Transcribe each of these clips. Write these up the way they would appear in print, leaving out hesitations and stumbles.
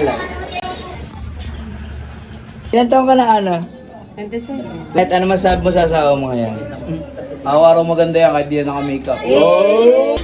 Very light. Ilan taong ka na, Ana? 27. Kahit ano masabi mo sa asawa mo ngayon? Araw-araw maganda yan kahit di yan naka-makeup. Oh!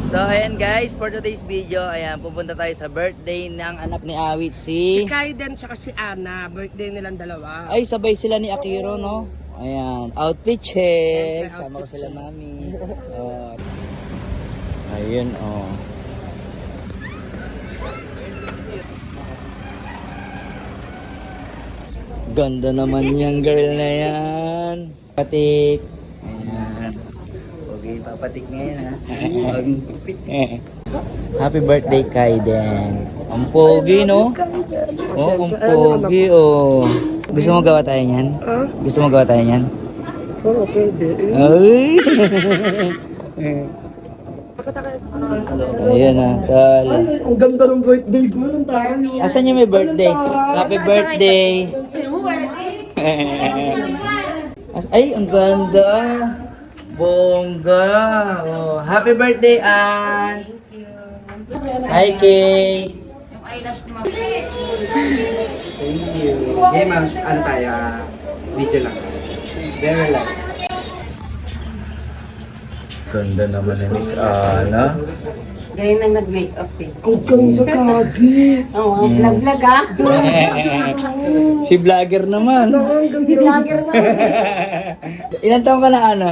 So ayan guys, for today's video, ayan, pupunta tayo sa birthday ng anak ni Awit, Si Kaiden tsaka si Ana, birthday nilang dalawa. Ay, sabay sila ni Akiro, no? Ayan, outfit check. Siyempre, Sama ko outfit sila, check. mami. Oh. Ayun, oh. Ganda naman yung girl na yan. Patik. Ayan. Okay, papatik ngayon, ha? Happy birthday, Kaiden. Ang pogi, no? Oh, ang pogi, oh. Gusto mo gawa tayo niyan? Gusto mo gawa tayo niyan? Oo, pwede. Ay! Ayan na, tol. Ang ganda ng birthday ko nung tayo. Asan yung may birthday? Happy birthday! Ay, ang ganda! Bongga! Oh, happy birthday, Ann! Hi, Kay! Thank you. Okay, ma'am. Ano tayo? Video lang. Very light. Ganda naman ni Miss Ana. Ganyan ang nag-makeup eh. Ang ganda kagi. Oo, vlog-vlog ah. Si vlogger naman. Si vlogger na. Ilan taong ka na, Ana?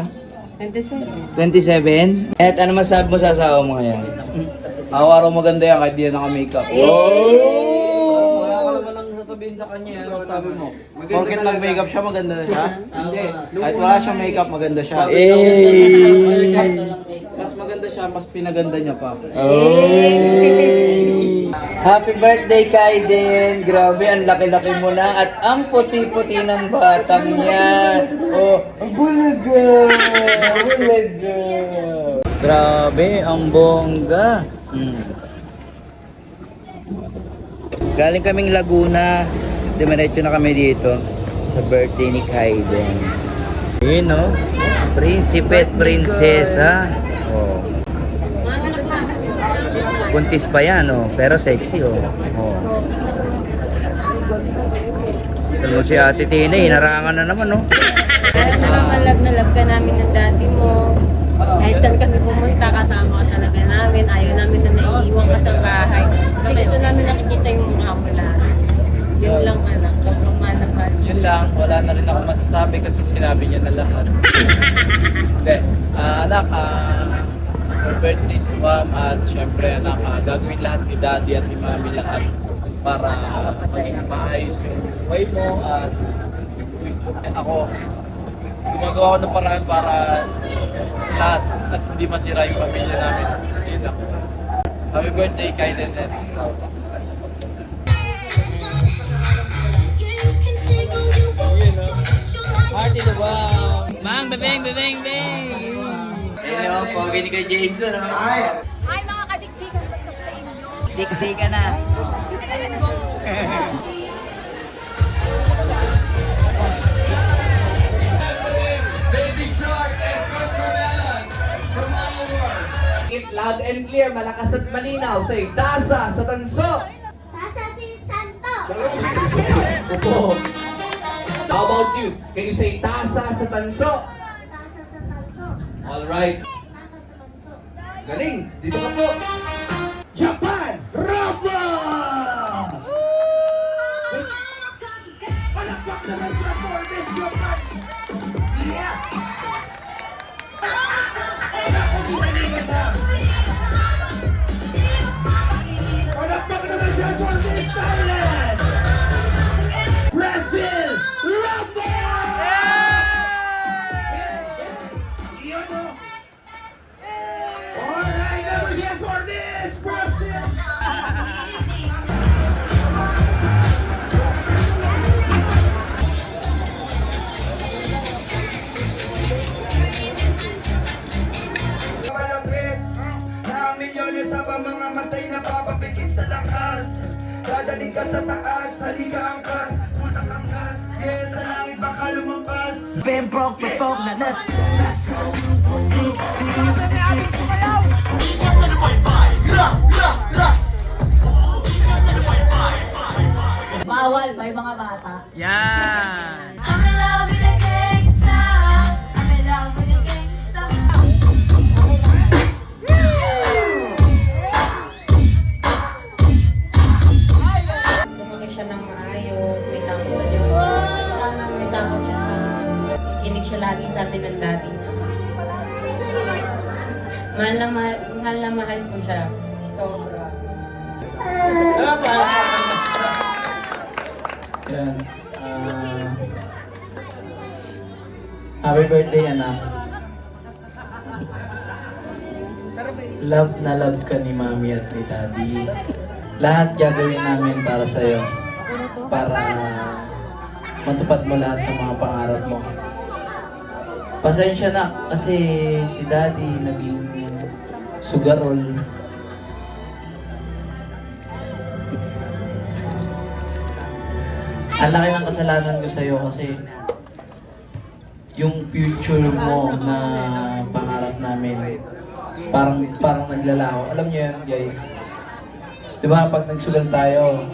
27? 27. At ano masabi mo sa asawa mo ngayon? Araw-araw maganda yan kahit di yan naka-makeup. Oh! Wala ka naman ang sasabihin sa kanya. Ano sabi mo? Porket nag-makeup siya, maganda na siya? Hindi. Kahit wala siyang makeup, maganda siya. Mas maganda siya, mas pinaganda niya pa. Happy birthday, Kaiden! Grabe, ang laki-laki mo na at ang puti-puti ng batang yan. Oh, ang bulaga! Bulaga! Grabe, ang bongga. Galing kaming Laguna. Diretso na kami dito sa birthday ni Kaiden. Yun, no? Prinsipe at prinsesa. Oh. Buntis pa yan, oh. Pero sexy, oh. Oh. Ito si Ate Tina, hinarangan na naman, oh. Kahit nakakalab na love ka namin ng dati mo. Kahit saan kami pumunta, kasama ka talaga namin. Ayaw namin na naiiwan ka sa bahay. Kasi gusto namin nakikita yung mukha mo lang. Yun lang anak, sobrang manapal. Yun lang, wala na rin ako masasabi kasi sinabi niya na lahat. Hindi, anak, for birthday to ma'am at syempre anak, gagawin lahat ni daddy at ni mami lahat para maayos yung buhay mo at ako, gumagawa ko ng paraan para lahat at hindi masira yung pamilya namin. Yun lang. Happy birthday, Kaiden and Sauta. Party na ba? Mang, bebeng, bebeng, bebeng! Hello, pogi ni kay Jason, oh. Hi mga kadikdikan, what's up sa inyo? Dikdi ka na. Let's go! It loud and clear, malakas at malinaw. Say, tasa sa tanso. Tasa si Santo! Opo. How about you? Can you say tasa sa tanso? Tasa sa tanso! Alright. Tasa sa tanso! Galing. Dito ka po. Japan! Rapa! Palakpak naman siya for this Japan! Yeah! Palakpak naman siya for this Thailand! Brazil! Rapa! Iyon mo! Alright, number yes for this Brazil! Malapit na milyones sa mga matay na papapikit sa lakas. Dadaling ka sa taas, halika angkas, putang angkas. Yes, sa langit baka lumabas. Bawal ba yung mga bata? Yan! I'm in love with a gangsta. I'm in love with a gangsta. Lumaki siya ng maayos, may takot sa Diyos. Sana may takot siya sa kinig siya lagi sabi ng daddy niya. Mahal na mahal ko siya. Sobra. Yan. Happy birthday, anak. Love na love ka ni Mami at ni Daddy. Lahat gagawin namin para sa'yo. Para matupad mo lahat ng mga pangarap mo. Pasensya na kasi si Daddy naging sugarol. Ang laki ng kasalanan ko sa'yo kasi yung future mo na pangarap namin parang naglalaho. Alam niyo yan, guys. Di ba pag nagsugal tayo,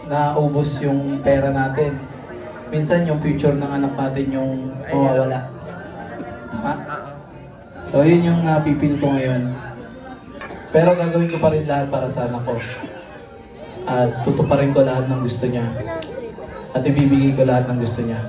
naubos yung pera natin. Minsan yung future ng anak natin yung mawawala. Tama? So yun yung napipil ko ngayon. Pero gagawin ko pa rin lahat para sa anak ko. At tutuparin ko lahat ng gusto niya. At ibibigay ko lahat ng gusto niya.